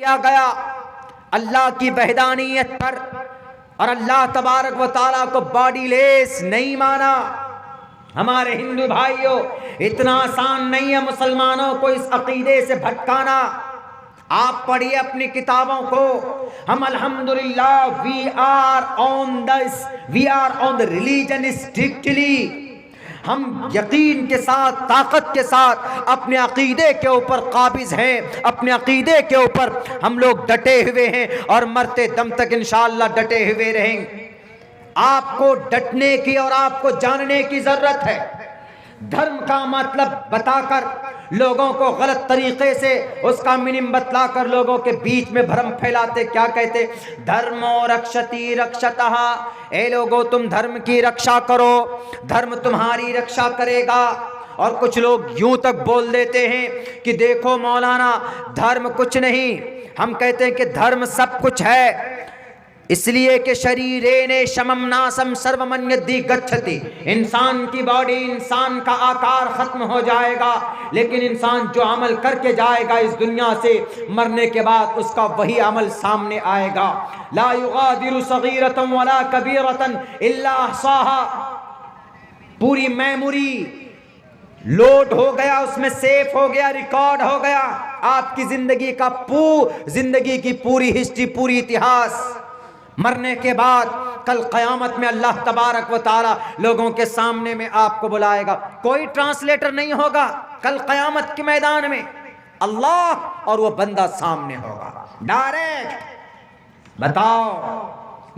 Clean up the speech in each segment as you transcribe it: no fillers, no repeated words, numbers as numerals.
किया गया अल्लाह की वहदानियत पर, और अल्लाह तबारक व ताला को बॉडी लेस नहीं माना। हमारे हिंदू भाइयों, इतना आसान नहीं है मुसलमानों को इस अकीदे से भटकाना। आप पढ़िए अपनी किताबों को। हम अल्हम्दुलिल्लाह we are on the religion strictly. हम यकीन के साथ, ताकत के साथ अपने अकीदे के ऊपर काबिज हैं, अपने अकीदे के ऊपर हम लोग डटे हुए हैं और मरते दम तक इंशाअल्लाह डटे हुए रहेंगे। आपको डटने की और आपको जानने की जरूरत है। धर्म का मतलब बताकर लोगों को गलत तरीके से उसका मीनिंग बतलाकर लोगों के बीच में भ्रम फैलाते। क्या कहते? धर्मो रक्षति रक्षतः। ए लोगों, तुम धर्म की रक्षा करो, धर्म तुम्हारी रक्षा करेगा। और कुछ लोग यूं तक बोल देते हैं कि देखो मौलाना, धर्म कुछ नहीं। हम कहते हैं कि धर्म सब कुछ है, इसलिए कि शरीरेण शमम नासम सर्वमन्यद्धि गच्छति। इंसान की बॉडी, इंसान का आकार खत्म हो जाएगा, लेकिन इंसान जो अमल करके जाएगा इस दुनिया से, मरने के बाद उसका वही अमल सामने आएगा। ला युगादिरु सगीरतन वला कबीरतन इल्ला अहसाहा। पूरी मेमोरी लोड हो गया, उसमें सेव हो गया, रिकॉर्ड हो गया आपकी जिंदगी की पूरी हिस्ट्री, पूरी इतिहास। मरने के बाद कल क़यामत में अल्लाह तबारक व ताला लोगों के सामने में आपको बुलाएगा। कोई ट्रांसलेटर नहीं होगा कल क़यामत के मैदान में। अल्लाह और वो बंदा सामने होगा डायरेक्ट। बताओ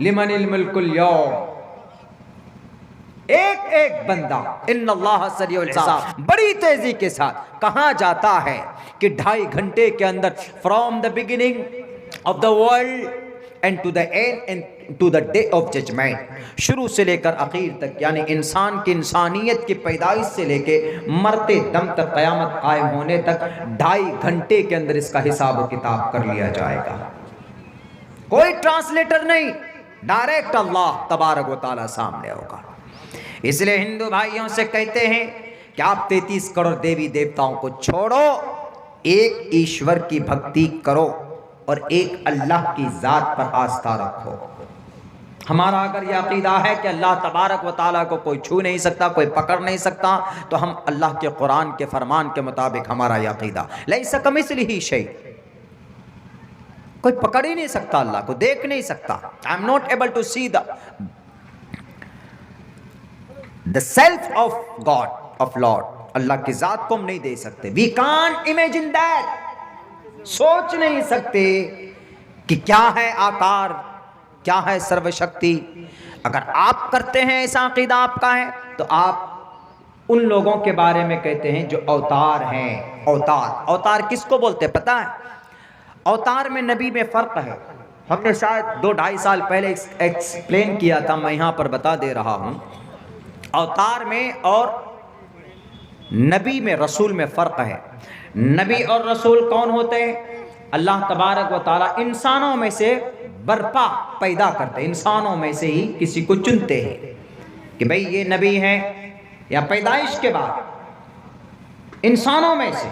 लिमनिल मुल्कुल यौम। एक एक बंदा इन्नल्लाह सरीउल हिसाब बड़ी तेजी के साथ कहां जाता है कि 2.5 घंटे के अंदर from the beginning of the world and to the end and to the day of judgment, शुरू से लेकर आखिर तक, यानी इंसान की इंसानियत की पैदाइश से लेके मरते दम तक, क़यामत कायम होने तक 2.5 घंटे के अंदर इसका हिसाब व किताब कर लिया जाएगा। कोई ट्रांसलेटर नहीं, डायरेक्ट अल्लाह तबारक व ताला सामने होगा। इसलिए हिंदू भाइयों से कहते हैं कि आप 33 करोड़ देवी देवताओं को छोड़ो, एक ईश्वर की भक्ति करो और एक अल्लाह की ज़ात पर आस्था रखो। हमारा अगर यह अकीदा है कि अल्लाह तबारक व ताला को कोई छू नहीं सकता, कोई पकड़ नहीं सकता, तो हम अल्लाह के कुरान के फरमान के मुताबिक हमारा यह अकीदा, लैसा कमिस्लिही शै, कोई पकड़ ही नहीं सकता, अल्लाह को देख नहीं सकता। I am not able to see the self of God, of Lord. Allah की ज़ात को हम नहीं दे सकते। We can't imagine that. सोच नहीं सकते कि क्या है आकार, क्या है सर्वशक्ति। अगर आप करते हैं ऐसा अकीदा आपका है, तो आप उन लोगों के बारे में कहते हैं जो अवतार हैं। अवतार किसको बोलते हैं पता है? अवतार में नबी में फ़र्क है। हमने शायद 2-2.5 साल पहले एक्सप्लेन किया था, मैं यहाँ पर बता दे रहा हूँ। अवतार में और नबी में, रसूल में फ़र्क है। नबी और रसूल कौन होते हैं? अल्लाह तबारक व ताला इंसानों में से बर्पा पैदा करते हैं, इंसानों में से ही किसी को चुनते हैं कि भाई ये नबी है, या पैदाइश के बाद इंसानों में से,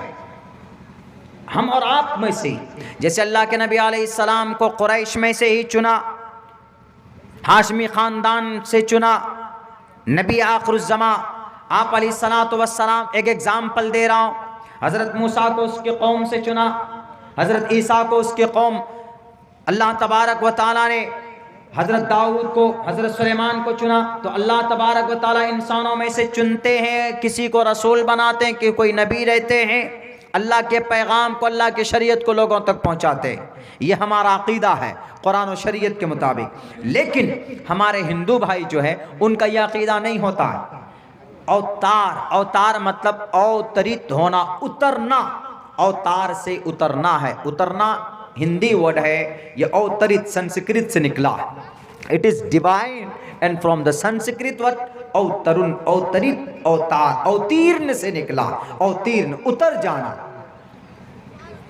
हम और आप में से ही। जैसे अल्लाह के नबी अलैहिस्सलाम को कुरैश में से ही चुना, हाशमी ख़ानदान से चुना, नबी आखिरुज़्ज़मा आप अलैहिस्सलातु वस्सलाम। एक एग्जाम्पल दे रहा हूँ, हज़रत मूसा को उसके कौम से चुना, हज़रत ईसा को उसके कौम। अल्लाह तबारक व ताला ने हज़रत दाऊद को, हज़रत सुलेमान को चुना। तो अल्लाह तबारक व ताला इंसानों में से चुनते हैं, किसी को रसूल बनाते हैं, कि कोई नबी रहते हैं, अल्लाह के पैगाम को, अल्लाह की शरीयत को लोगों तक पहुँचाते हैं। ये हमारा अक़ीदा है कुरान और शरीयत के मुताबिक। लेकिन हमारे हिंदू भाई जो है, उनका यह अक़ीदा नहीं होता है। अवतार मतलब अवतरित होना, उतरना। अवतार से उतरना है। उतरना हिंदी वर्ड है, यह अवतरित संस्कृत से निकला है। It is divine and from the Sanskrit word अवतरुण, अवतरित, अवतार, अवतीर्ण से निकला। अवतीर्ण, उतर जाना।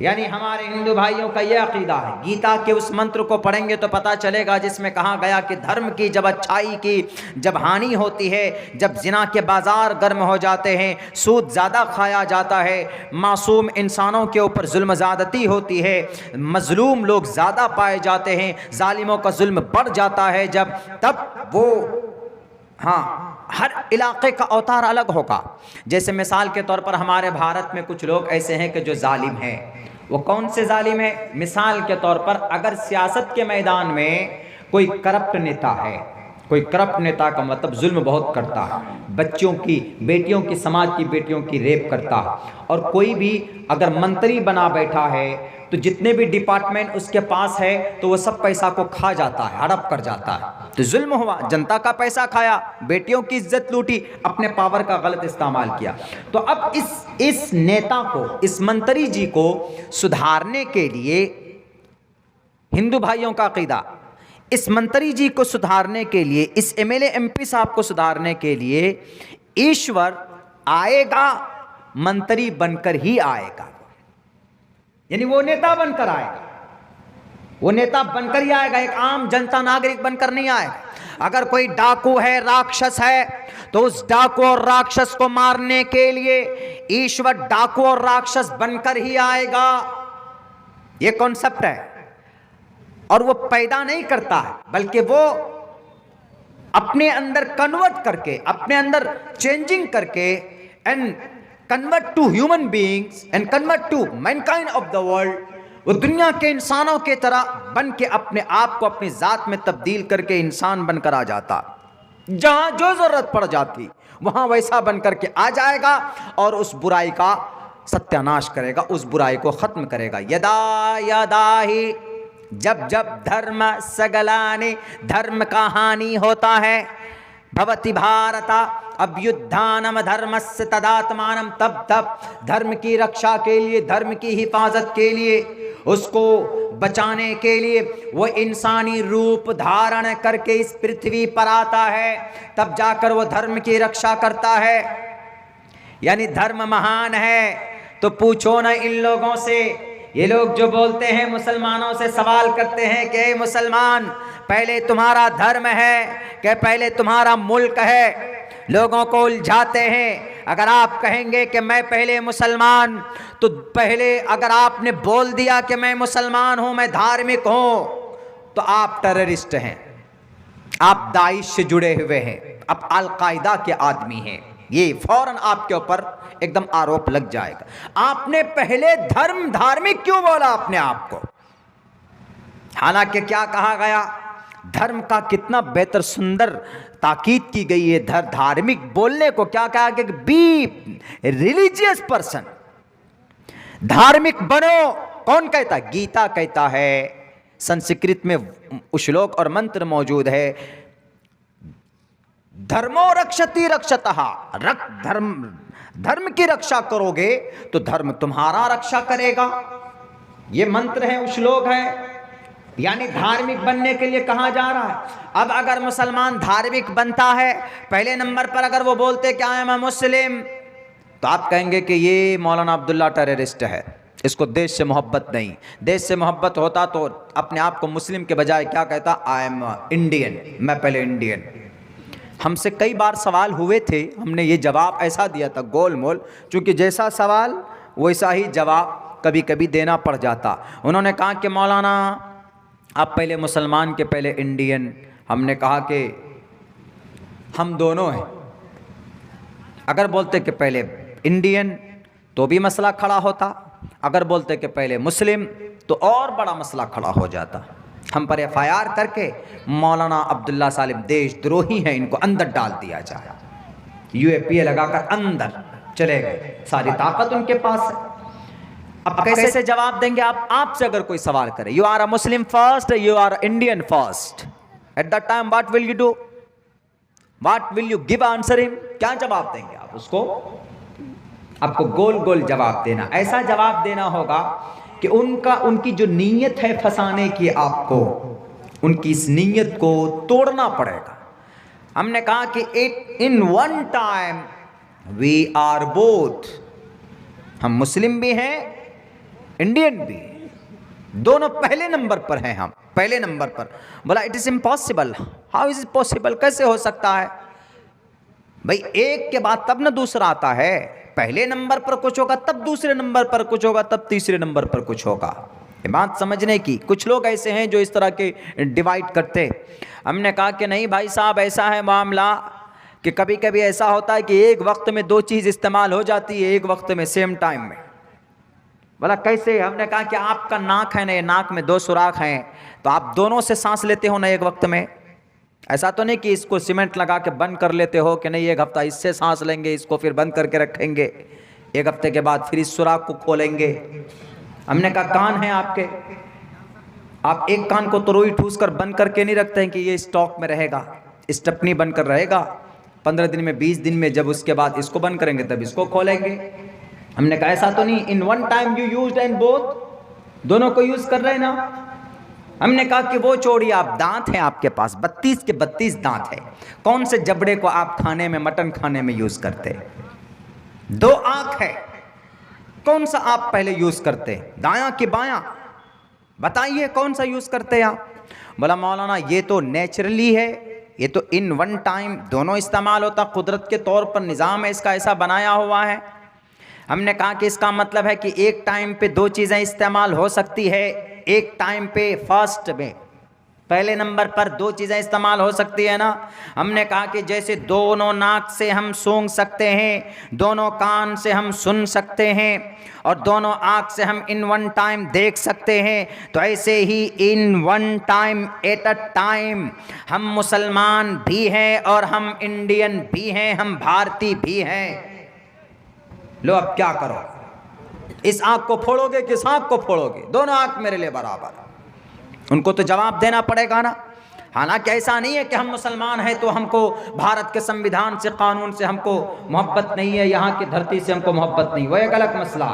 यानी हमारे हिंदू भाइयों का यह अकीदा है। गीता के उस मंत्र को पढ़ेंगे तो पता चलेगा जिसमें कहा गया कि धर्म की जब अच्छाई की जब हानि होती है, जब जिना के बाज़ार गर्म हो जाते हैं, सूद ज़्यादा खाया जाता है, मासूम इंसानों के ऊपर जुल्म ज़्यादती होती है, मज़लूम लोग ज़्यादा पाए जाते हैं, जालिमों का जुल्म बढ़ जाता है, जब तब वो हाँ हर इलाके का अवतार अलग होगा। जैसे मिसाल के तौर पर हमारे भारत में कुछ लोग ऐसे हैं कि जो जालिम हैं। वो कौन से जालिम है? मिसाल के तौर पर अगर सियासत के मैदान में कोई करप्ट नेता है, कोई करप्ट नेता का मतलब जुल्म बहुत करता है, बच्चों की, बेटियों की, समाज की बेटियों की रेप करता है, और कोई भी अगर मंत्री बना बैठा है तो जितने भी डिपार्टमेंट उसके पास है तो वो सब पैसा को खा जाता है, हड़प कर जाता है, तो जुल्म हुआ, जनता का पैसा खाया, बेटियों की इज्जत लूटी, अपने पावर का गलत इस्तेमाल किया। तो अब इस नेता को, इस मंत्री जी को सुधारने के लिए, हिंदू भाइयों का अकीदा, इस मंत्री जी को सुधारने के लिए, इस एमएलए एमपी साहब को सुधारने के लिए ईश्वर आएगा, मंत्री बनकर ही आएगा, यानी वो नेता बनकर आएगा, वो नेता बनकर ही आएगा, एक आम जनता नागरिक बनकर नहीं आएगा। अगर कोई डाकू है, राक्षस है, तो उस डाकू और राक्षस को मारने के लिए ईश्वर डाकू और राक्षस बनकर ही आएगा, ये कॉन्सेप्ट है। और वो पैदा नहीं करता है, बल्कि वो अपने अंदर कन्वर्ट करके, अपने अंदर चेंजिंग करके, and convert to human beings and convert to mankind of the world, वो दुनिया के इंसानों के तरह बन के अपने आप को अपनी जात में तब्दील करके इंसान बनकर आ जाता। जहां जो जरूरत पड़ जाती वहां वैसा बनकर के आ जाएगा और उस बुराई का सत्यानाश करेगा, उस बुराई को खत्म करेगा। यदा यदा ही, जब जब धर्म सगलाने, धर्म का हानि होता है, भवति भारता अभ्युत्थानम धर्मस्य तदात्मानम, तब तब धर्म की रक्षा के लिए, धर्म की हिफाजत के लिए, उसको बचाने के लिए वो इंसानी रूप धारण करके इस पृथ्वी पर आता है, तब जाकर वो धर्म की रक्षा करता है। यानी धर्म महान है। तो पूछो ना इन लोगों से, ये लोग जो बोलते हैं, मुसलमानों से सवाल करते हैं कि मुसलमान पहले तुम्हारा धर्म है कि पहले तुम्हारा मुल्क है, लोगों को उलझाते हैं। अगर आप कहेंगे कि मैं पहले मुसलमान, तो पहले अगर आपने बोल दिया कि मैं मुसलमान हूं, मैं धार्मिक हूं, तो आप टेररिस्ट हैं, आप दाइश से जुड़े हुए हैं, आप अल-कायदा के आदमी हैं, ये फौरन आपके ऊपर एकदम आरोप लग जाएगा। आपने पहले धर्म, धार्मिक क्यों बोला अपने आप को? हालांकि क्या कहा गया, धर्म का कितना बेहतर सुंदर ताकीद की गई है। धार्मिक बोलने को क्या कहा गया? बी रिलीजियस पर्सन, धार्मिक बनो। कौन कहता? गीता कहता है। संस्कृत में श्लोक और मंत्र मौजूद है, धर्मो रक्षति रक्षतः, धर्म की रक्षा करोगे तो धर्म तुम्हारा रक्षा करेगा। ये मंत्र है, श्लोक है। यानी धार्मिक बनने के लिए कहा जा रहा है। अब अगर मुसलमान धार्मिक बनता है, पहले नंबर पर अगर वो बोलते कि आई एम अ मुस्लिम, तो आप कहेंगे कि ये मौलाना अब्दुल्ला टेररिस्ट है, इसको देश से मोहब्बत नहीं। देश से मोहब्बत होता तो अपने आप को मुस्लिम के बजाय क्या कहता? आई एम इंडियन, मैं पहले इंडियन। हमसे कई बार सवाल हुए थे, हमने ये जवाब ऐसा दिया था गोल मोल, क्योंकि जैसा सवाल वैसा ही जवाब कभी कभी देना पड़ जाता। उन्होंने कहा कि मौलाना आप पहले मुसलमान के पहले इंडियन। हमने कहा कि हम दोनों हैं। अगर बोलते कि पहले इंडियन तो भी मसला खड़ा होता, अगर बोलते कि पहले मुस्लिम तो और बड़ा मसला खड़ा हो जाता। हम पर FIR करके मौलाना अब्दुल्ला सालिम देशद्रोही हैं, इनको अंदर डाल दिया जाए। UAPA लगाकर अंदर चले गए, सारी ताकत उनके पास है। अब कैसे जवाब देंगे आप? आपसे अगर कोई सवाल करे, you are a Muslim first, you are Indian first, at that time what will you do? What will you give answer him? क्या जवाब देंगे आप उसको? आपको गोल गोल जवाब देना, ऐसा जवाब देना होगा कि उनकी जो नीयत है फंसाने की, आपको उनकी इस नीयत को तोड़ना पड़ेगा। हमने कहा कि in one time we are both, हम मुस्लिम भी हैं इंडियन भी, दोनों पहले नंबर पर हैं हम, पहले नंबर पर। बोला it is impossible, how is it possible, कैसे हो सकता है भाई, एक के बाद तब ना दूसरा आता है, पहले नंबर पर कुछ होगा तब दूसरे नंबर पर कुछ होगा तब तीसरे नंबर पर कुछ होगा। ये बात समझने की। कुछ लोग ऐसे हैं जो इस तरह के डिवाइड करते। हमने कहा कि नहीं भाई साहब, ऐसा है मामला कि कभी कभी ऐसा होता है कि एक वक्त में दो चीज़ इस्तेमाल हो जाती है, एक वक्त में, सेम टाइम में। बोला कैसे? हमने कहा कि आपका नाक है ना, ये नाक में दो सुराख हैं, तो आप दोनों से सांस लेते हो ना एक वक्त में। ऐसा तो नहीं कि इसको सीमेंट लगा के बंद कर लेते हो कि नहीं एक हफ्ता इससे सांस लेंगे, इसको फिर बंद करके रखेंगे, एक हफ्ते के बाद फिर इस सुराख को खोलेंगे। हमने कहा कान है आपके, आप एक कान को तो रोई ठूस कर बंद करके नहीं रखते हैं कि ये स्टॉक में रहेगा, स्टपनी बनकर रहेगा, 15 दिन में 20 दिन में जब उसके बाद इसको बंद करेंगे तब इसको खोलेंगे। हमने कहा ऐसा तो नहीं, इन one time you used and both, दोनों को यूज कर रहे हैं ना। हमने कहा कि वो छोड़िए, आप दांत हैं आपके पास, 32 के 32 दांत है, कौन से जबड़े को आप खाने में, मटन खाने में यूज करते? दो आंख है, कौन सा आप पहले यूज करते, दायां कि बायां? बताइए कौन सा यूज करते आप? बोला मौलाना ये तो नेचुरली है, ये तो इन वन टाइम दोनों इस्तेमाल होता, कुदरत के तौर पर निज़ाम है इसका, ऐसा बनाया हुआ है। हमने कहा कि इसका मतलब है कि एक टाइम पे दो चीज़ें इस्तेमाल हो सकती है, एक टाइम पे फर्स्ट में, पहले नंबर पर दो चीज़ें इस्तेमाल हो सकती है ना। हमने कहा कि जैसे दोनों नाक से हम सूंघ सकते हैं, दोनों कान से हम सुन सकते हैं और दोनों आँख से हम इन वन टाइम देख सकते हैं, तो ऐसे ही in one time at a time हम मुसलमान भी हैं और हम इंडियन भी हैं, हम भारतीय भी हैं। लो अब क्या करो, इस आँख को फोड़ोगे किस आँख को फोड़ोगे? दोनों आँख मेरे लिए बराबर। उनको तो जवाब देना पड़ेगा ना। हालांकि ऐसा नहीं है कि हम मुसलमान हैं तो हमको भारत के संविधान से, कानून से हमको मोहब्बत नहीं है, यहाँ की धरती से हमको मोहब्बत नहीं, वो एक अलग मसला।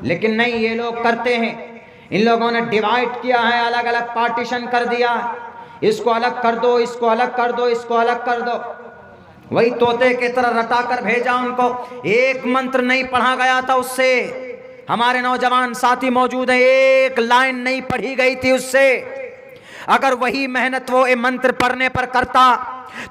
लेकिन नहीं, ये लोग करते हैं, इन लोगों ने डिवाइड किया है, अलग अलग पार्टीशन कर दिया, इसको अलग कर दो, इसको अलग कर दो, इसको अलग कर दो। वही तोते की तरह रटा कर भेजा उनको, एक मंत्र नहीं पढ़ा गया था उससे। हमारे नौजवान साथी मौजूद हैं, एक लाइन नहीं पढ़ी गई थी उससे। अगर वही मेहनत वो ए मंत्र पढ़ने पर करता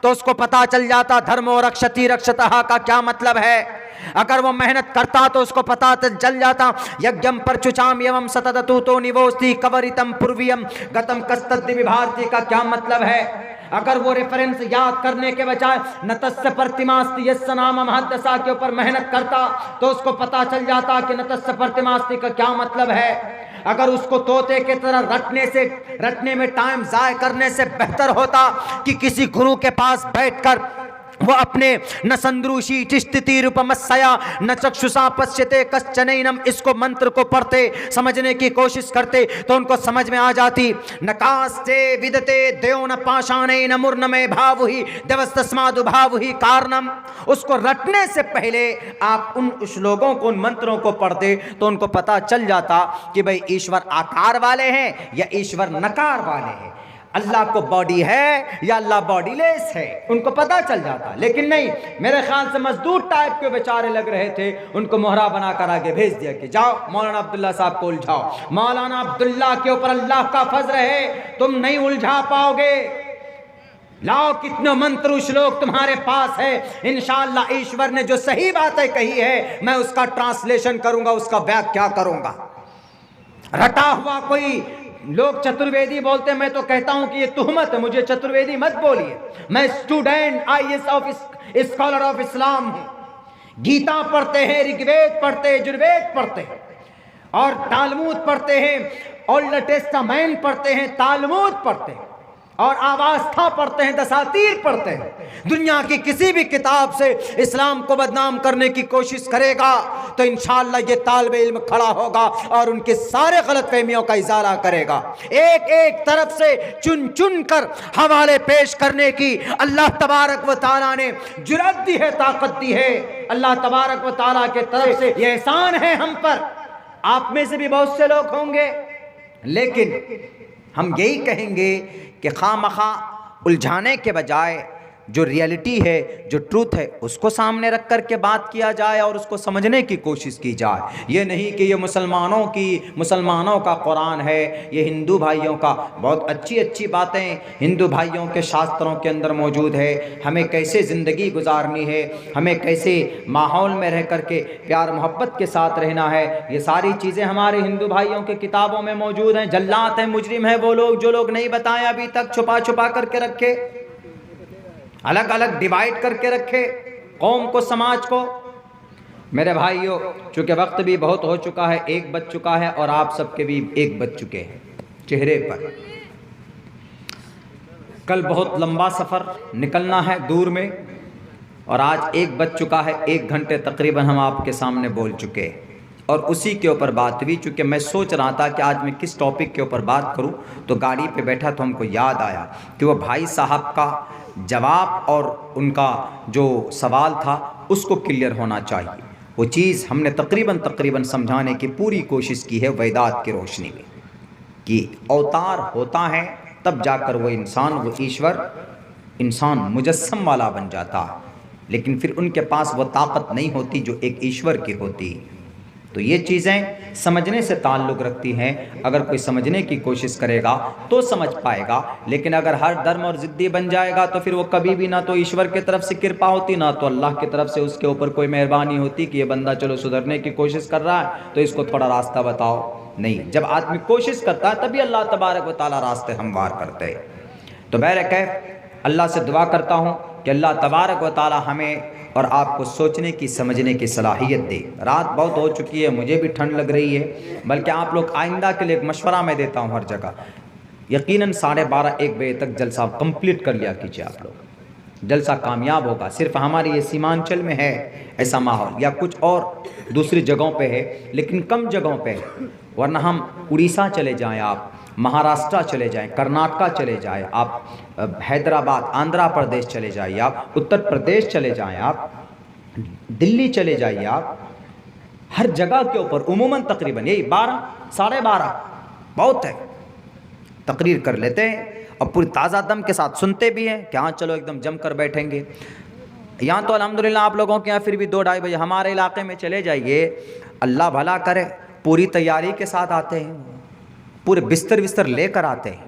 तो उसको पता चल जाता धर्मो रक्षति रक्षतः का क्या मतलब है। अगर वो मेहनत करता तो उसको पता चल जाता यज्ञम परचुचाम एवं सतततु तो निवोस्ति कवरितम पूर्वियम गतम कस्तद्दि विभारती का क्या मतलब है। अगर वो रेफरेंस याद करने के बजाय नतस्य प्रतिमास्ति यस्य नाम महदशा के ऊपर मेहनत करता तो उसको पता चल जाता कि नतस्य प्रतिमास्ति का क्या मतलब है। अगर उसको तोते के तरह रटने में टाइम ज़ाय करने से बेहतर होता कि किसी गुरु के पास बैठकर वो अपने न संद्रुषी तिष्ठति रूपमस्या न चक्षुषा पश्यते कश्चनैनम इसको मंत्र को पढ़ते समझने की कोशिश करते तो उनको समझ में आ जाती। नकास्ते विदते देव न पाषाणे न मूर्णमे भावुहि देवस्तस्मादु भावुहि कारणम। उसको रटने से पहले आप उन श्लोकों को, उन मंत्रों को पढ़ते तो उनको पता चल जाता कि भाई ईश्वर आकार वाले हैं या ईश्वर नकार वाले हैं, अल्लाह को बॉडी है या अल्लाह बॉडीलेस है, उनको पता चल जाता। लेकिन नहीं, मेरे ख्याल से मजदूर टाइप के बेचारे लग रहे थे, उनको मोहरा बनाकर आगे भेज दिया कि जाओ मौलाना अब्दुल्ला साहब को उलझाओ। मौलाना अब्दुल्ला के ऊपर अल्लाह का फजल है, तुम नहीं उलझा पाओगे। लाओ कितने मंत्र श्लोक तुम्हारे पास है, इंशाअल्लाह ईश्वर ने जो सही बातें कही है मैं उसका ट्रांसलेशन करूंगा, उसका व्याख्या करूंगा। रटा हुआ कोई लोग चतुर्वेदी बोलते, मैं तो कहता हूं कि ये तुहमत है, मुझे चतुर्वेदी मत बोलिए। मैं student IAS of scholar of Islam हूं। गीता पढ़ते हैं, ऋग्वेद पढ़ते हैं, यजुर्वेद पढ़ते हैं और तालमूद पढ़ते हैं, ओल्ड टेस्टामेंट पढ़ते हैं, तालमूद पढ़ते हैं और आवास्था पढ़ते हैं, दसातीर पढ़ते हैं। दुनिया की किसी भी किताब से इस्लाम को बदनाम करने की कोशिश करेगा तो इंशाअल्लाह ये तालिब इल्म खड़ा होगा और उनके सारे गलतफहमियों का इजाला करेगा। एक एक तरफ से चुन चुन कर हवाले पेश करने की अल्लाह तबारक व तआला ने जुर्रत दी है, ताकत दी है। अल्लाह तबारक व तआला के तरफ से ये एहसान है हम पर। आप में से भी बहुत से लोग होंगे, लेकिन हम यही कहेंगे कि खामखा उलझाने के बजाय जो रियलिटी है, जो ट्रूथ है, उसको सामने रख कर के बात किया जाए और उसको समझने की कोशिश की जाए। ये नहीं कि ये मुसलमानों का कुरान है, ये हिंदू भाइयों का। बहुत अच्छी अच्छी बातें हिंदू भाइयों के शास्त्रों के अंदर मौजूद है। हमें कैसे ज़िंदगी गुजारनी है, हमें कैसे माहौल में रह कर के प्यार मोहब्बत के साथ रहना है, ये सारी चीज़ें हमारे हिंदू भाइयों के किताबों में मौजूद हैं। जल्लात हैं, मुजरिम है वो लोग जो लोग नहीं बताएं अभी तक, छुपा छुपा करके रखे, अलग अलग डिवाइड करके रखे कौम को, समाज को। मेरे भाइयों, चूंकि वक्त भी बहुत हो चुका है, 1 बज चुका है और आप सबके भी 1 बज चुके हैं चेहरे पर। कल बहुत लंबा सफ़र निकलना है दूर में, और आज 1 बज चुका है। 1 घंटे तकरीबन हम आपके सामने बोल चुके हैं और उसी के ऊपर बात हुई। चूँकि मैं सोच रहा था कि आज मैं किस टॉपिक के ऊपर बात करूं, तो गाड़ी पे बैठा तो हमको याद आया कि वो भाई साहब का जवाब और उनका जो सवाल था उसको क्लियर होना चाहिए। वो चीज़ हमने तकरीबन समझाने की पूरी कोशिश की है वेदात की रोशनी में, कि अवतार होता है तब जाकर वो इंसान, वो ईश्वर इंसान मुजस्सम वाला बन जाता है, लेकिन फिर उनके पास वो ताकत नहीं होती जो एक ईश्वर की होती। तो ये चीज़ें समझने से ताल्लुक़ रखती हैं। अगर कोई समझने की कोशिश करेगा तो समझ पाएगा, लेकिन अगर हर धर्म और ज़िद्दी बन जाएगा तो फिर वो कभी भी ना तो ईश्वर की तरफ से कृपा होती, ना तो अल्लाह की तरफ से उसके ऊपर कोई मेहरबानी होती कि ये बंदा चलो सुधरने की कोशिश कर रहा है तो इसको थोड़ा रास्ता बताओ। नहीं, जब आदमी कोशिश करता है तभी अल्लाह तबारक व तआला रास्ते हमवार करते हैं। तो बहरकैफ अल्लाह से दुआ करता हूँ कि अल्लाह तबारक व तआला हमें और आपको सोचने की, समझने की सलाहियत दे। रात बहुत हो चुकी है, मुझे भी ठंड लग रही है, बल्कि आप लोग आइंदा के लिए एक मशवरा मैं देता हूँ हर जगह, यकीनन 12:30-1 बजे तक जलसा कंप्लीट कर लिया कीजिए। आप लोग जलसा कामयाब होगा। सिर्फ हमारे ये सीमांचल में है ऐसा माहौल, या कुछ और दूसरी जगहों पे है, लेकिन कम जगहों पे है। वरना हम उड़ीसा चले जाएं, आप महाराष्ट्र चले जाएं, कर्नाटक चले जाएं, आप हैदराबाद, आंध्र प्रदेश चले जाइए, आप उत्तर प्रदेश चले जाएं, आप दिल्ली चले जाइए, आप हर जगह के ऊपर उमूमन तकरीबन यही 12-12:30 बहुत है, तकरीर कर लेते हैं और पूरी ताज़ा दम के साथ सुनते भी हैं कि हाँ चलो एकदम जम कर बैठेंगे। यहाँ तो अल्हम्दुलिल्लाह आप लोगों के यहाँ फिर भी 2-2:30 बजे, हमारे इलाके में चले जाइए, अल्लाह भला करे, पूरी तैयारी के साथ आते हैं, पूरे बिस्तर लेकर आते हैं,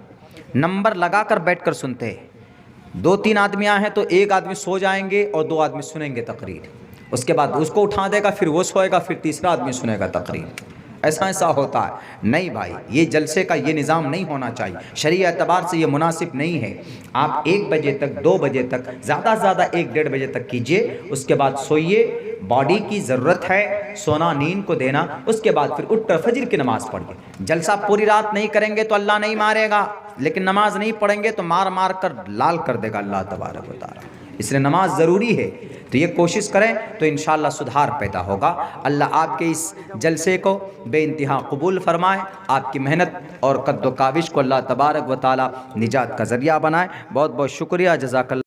नंबर लगाकर बैठकर सुनते हैं। 2-3 आदमियाँ हैं तो एक आदमी सो जाएंगे और 2 आदमी सुनेंगे तकरीर, उसके बाद उसको उठा देगा, फिर वो सोएगा, फिर तीसरा आदमी सुनेगा तकरीर। ऐसा होता है। नहीं भाई, ये जलसे का ये निज़ाम नहीं होना चाहिए, शरीय एतबार से ये मुनासिब नहीं है। आप 1 बजे तक, 2 बजे तक, ज़्यादा से ज़्यादा 1-1:30 बजे तक कीजिए, उसके बाद सोइए। बॉडी की ज़रूरत है सोना, नींद को देना, उसके बाद फिर उठकर फजर की नमाज़ पढ़िए। जलसा पूरी रात नहीं करेंगे तो अल्लाह नहीं मारेगा, लेकिन नमाज नहीं पढ़ेंगे तो मार मार कर लाल कर देगा अल्लाह तबारक व तआला। इसलिए नमाज ज़रूरी है। तो ये कोशिश करें तो इंशाअल्लाह सुधार पैदा होगा। अल्लाह आपके इस जलसे को बेइंतहा कबूल फरमाए, आपकी मेहनत और कद्दो काविश को अल्लाह तबारक व तआला निजात का ज़रिया बनाए। बहुत बहुत शुक्रिया, जज़ाकल्लाह।